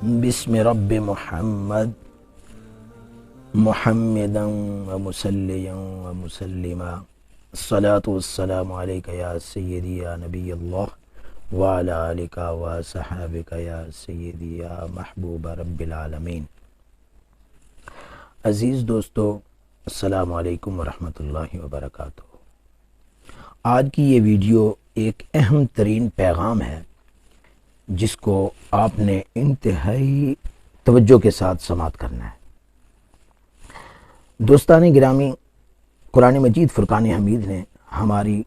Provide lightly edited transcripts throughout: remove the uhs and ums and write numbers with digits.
بسم رب محمد محمدا ومصليا ومسلما الصلاة والسلام عليك يا سيدي يا نبي الله وعلى آلك وصحابك يا سيدي يا محبوب رب العالمین۔ عزیز دوستو، السلام علیکم ورحمۃ اللہ وبرکاتہ۔ آج کی یہ ویڈیو ایک اہم ترین پیغام ہے جس کو آپ نے انتہائی توجہ کے ساتھ سماعت کرنا ہے۔ دوستان گرامی، قرآن مجید فرقان حمید نے ہماری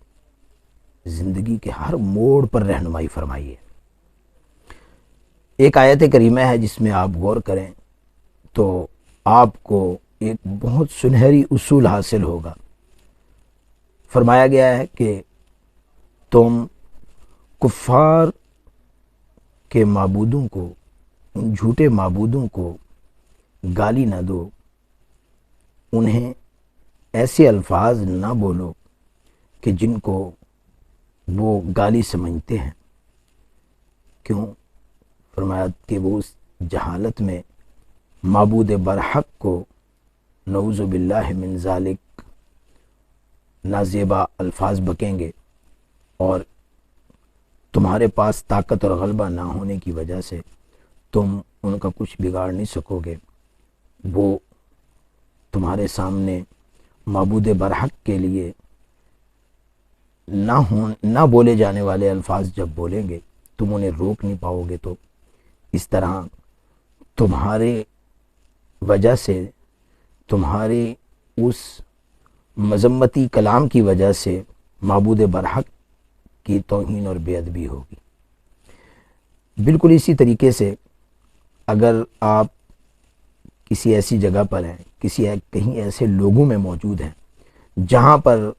زندگی کے ہر موڑ پر رہنمائی فرمائی ہے۔ ایک آیت کریمہ ہے جس میں آپ غور کریں تو آپ کو ایک بہت سنہری اصول حاصل ہوگا۔ فرمایا گیا ہے کہ تم کفار کے معبودوں کو، ان جھوٹے معبودوں کو گالی نہ دو، انہیں ایسے الفاظ نہ بولو کہ جن کو وہ گالی سمجھتے ہیں۔ کیوں؟ فرمایا کہ وہ اس جہالت میں معبود برحق کو نعوذ باللہ من ذالک نازیبا الفاظ بکیں گے، اور تمہارے پاس طاقت اور غلبہ نہ ہونے کی وجہ سے تم ان کا کچھ بگاڑ نہیں سکو گے۔ وہ تمہارے سامنے معبود برحق کے لیے نہ بولے جانے والے الفاظ جب بولیں گے تم انہیں روک نہیں پاؤ گے۔ تو اس طرح تمہارے وجہ سے، تمہارے اس مذمتی کلام کی وجہ سے معبود برحق کی توہین اور بے ادبی ہوگی۔ بالکل اسی طریقے سے اگر آپ کسی ایسی جگہ پر ہیں، کہیں ایسے لوگوں میں موجود ہیں جہاں پر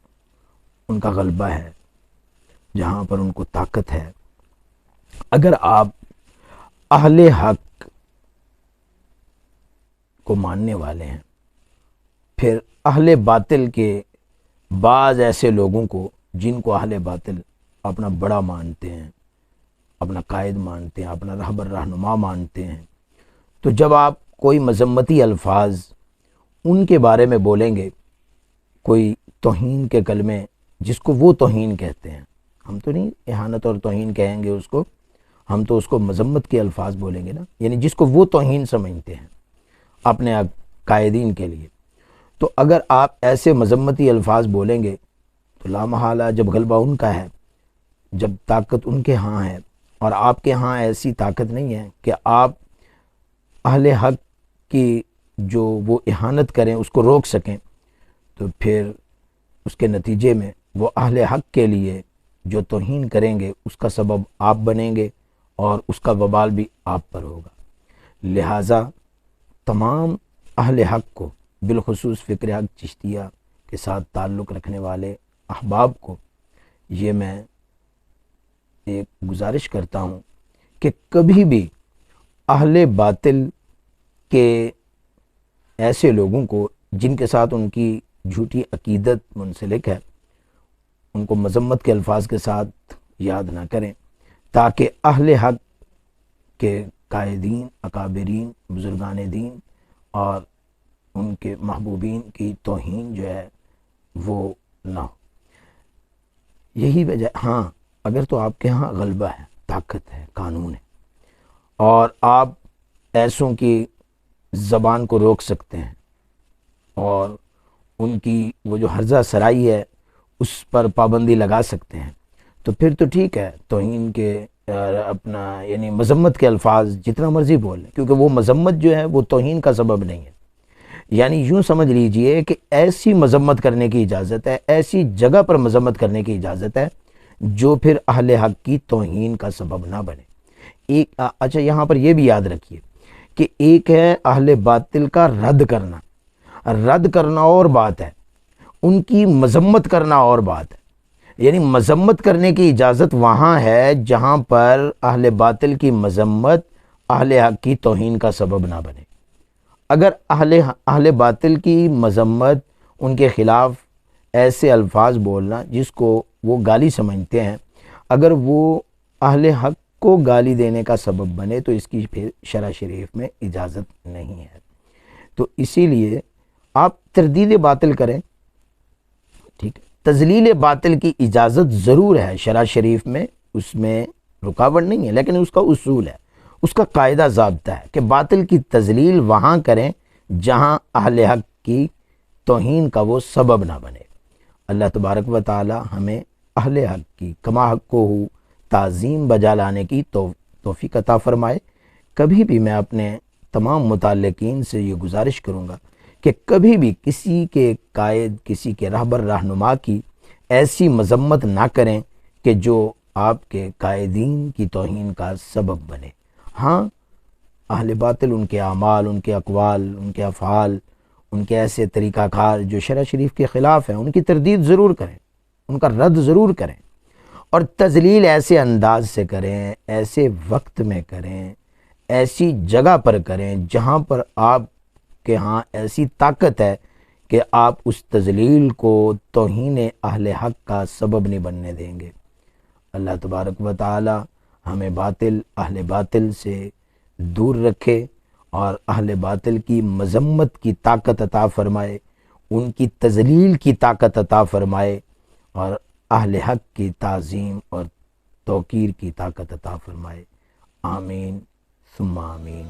ان کا غلبہ ہے، جہاں پر ان کو طاقت ہے، اگر آپ اہل حق کو ماننے والے ہیں، پھر اہل باطل کے بعض ایسے لوگوں کو جن کو اہل باطل اپنا بڑا مانتے ہیں، اپنا قائد مانتے ہیں، اپنا رہبر رہنما مانتے ہیں، تو جب آپ کوئی مذمتی الفاظ ان کے بارے میں بولیں گے، کوئی توہین کے کلمے جس کو وہ توہین کہتے ہیں، ہم تو نہیں اہانت اور توہین کہیں گے اس کو، ہم تو اس کو مذمت کے الفاظ بولیں گے نا، یعنی جس کو وہ توہین سمجھتے ہیں اپنے قائدین کے لیے، تو اگر آپ ایسے مذمتی الفاظ بولیں گے تو لا محالہ جب غلبہ ان کا ہے، جب طاقت ان کے ہاں ہے اور آپ کے ہاں ایسی طاقت نہیں ہے کہ آپ اہل حق کی جو وہ اہانت کریں اس کو روک سکیں، تو پھر اس کے نتیجے میں وہ اہل حق کے لیے جو توہین کریں گے اس کا سبب آپ بنیں گے اور اس کا وبال بھی آپ پر ہوگا۔ لہٰذا تمام اہل حق کو، بالخصوص فکر حق چشتیہ کے ساتھ تعلق رکھنے والے احباب کو یہ میں ایک گزارش کرتا ہوں کہ کبھی بھی اہل باطل کے ایسے لوگوں کو جن کے ساتھ ان کی جھوٹی عقیدت منسلک ہے، ان کو مذمت کے الفاظ کے ساتھ یاد نہ کریں، تاکہ اہل حق کے قائدین، اکابرین، بزرگان دین اور ان کے محبوبین کی توہین جو ہے وہ نہ ہو۔ یہی وجہ، ہاں اگر تو آپ کے ہاں غلبہ ہے، طاقت ہے، قانون ہے، اور آپ ایسوں کی زبان کو روک سکتے ہیں اور ان کی وہ جو ہرزہ سرائی ہے اس پر پابندی لگا سکتے ہیں، تو پھر تو ٹھیک ہے، توہین کے اپنا یعنی مذمت کے الفاظ جتنا مرضی بولیں، کیونکہ وہ مذمت جو ہے وہ توہین کا سبب نہیں ہے۔ یعنی یوں سمجھ لیجئے کہ ایسی مذمت کرنے کی اجازت ہے، ایسی جگہ پر مذمت کرنے کی اجازت ہے جو پھر اہل حق کی توہین کا سبب نہ بنے۔ اچھا، یہاں پر یہ بھی یاد رکھیے کہ ایک ہے اہل باطل کا رد کرنا اور بات ہے، ان کی مذمت کرنا اور بات ہے۔ یعنی مذمت کرنے کی اجازت وہاں ہے جہاں پر اہل باطل کی مذمت اہل حق کی توہین کا سبب نہ بنے۔ اگر اہل باطل کی مذمت، ان کے خلاف ایسے الفاظ بولنا جس کو وہ گالی سمجھتے ہیں، اگر وہ اہل حق کو گالی دینے کا سبب بنے تو اس کی پھر شرع شریف میں اجازت نہیں ہے۔ تو اسی لیے آپ تردید باطل کریں، ٹھیک ہے، تذلیل باطل کی اجازت ضرور ہے شرع شریف میں، اس میں رکاوٹ نہیں ہے، لیکن اس کا اصول ہے، اس کا قاعدہ ضابطہ ہے کہ باطل کی تذلیل وہاں کریں جہاں اہل حق کی توہین کا وہ سبب نہ بنے۔ اللہ تبارک و تعالی ہمیں اہل حق کی کما حق کو ہو تعظیم بجا لانے کی توفیق عطا فرمائے۔ کبھی بھی میں اپنے تمام متعلقین سے یہ گزارش کروں گا کہ کبھی بھی کسی کے قائد، کسی کے رہبر رہنما کی ایسی مذمت نہ کریں کہ جو آپ کے قائدین کی توہین کا سبب بنے۔ ہاں، اہل باطل، ان کے اعمال، ان کے اقوال، ان کے افعال، ان کے ایسے طریقہ کار جو شرع شریف کے خلاف ہیں، ان کی تردید ضرور کریں، ان کا رد ضرور کریں، اور تذلیل ایسے انداز سے کریں، ایسے وقت میں کریں، ایسی جگہ پر کریں جہاں پر آپ کے ہاں ایسی طاقت ہے کہ آپ اس تذلیل کو توہین اہل حق کا سبب نہیں بننے دیں گے۔ اللہ تبارک و تعالی ہمیں اہل باطل سے دور رکھے اور اہل باطل کی مذمت کی طاقت عطا فرمائے، ان کی تذلیل کی طاقت عطا فرمائے، اور اہل حق کی تعظیم اور توقیر کی طاقت عطا فرمائے۔ آمین ثم آمین۔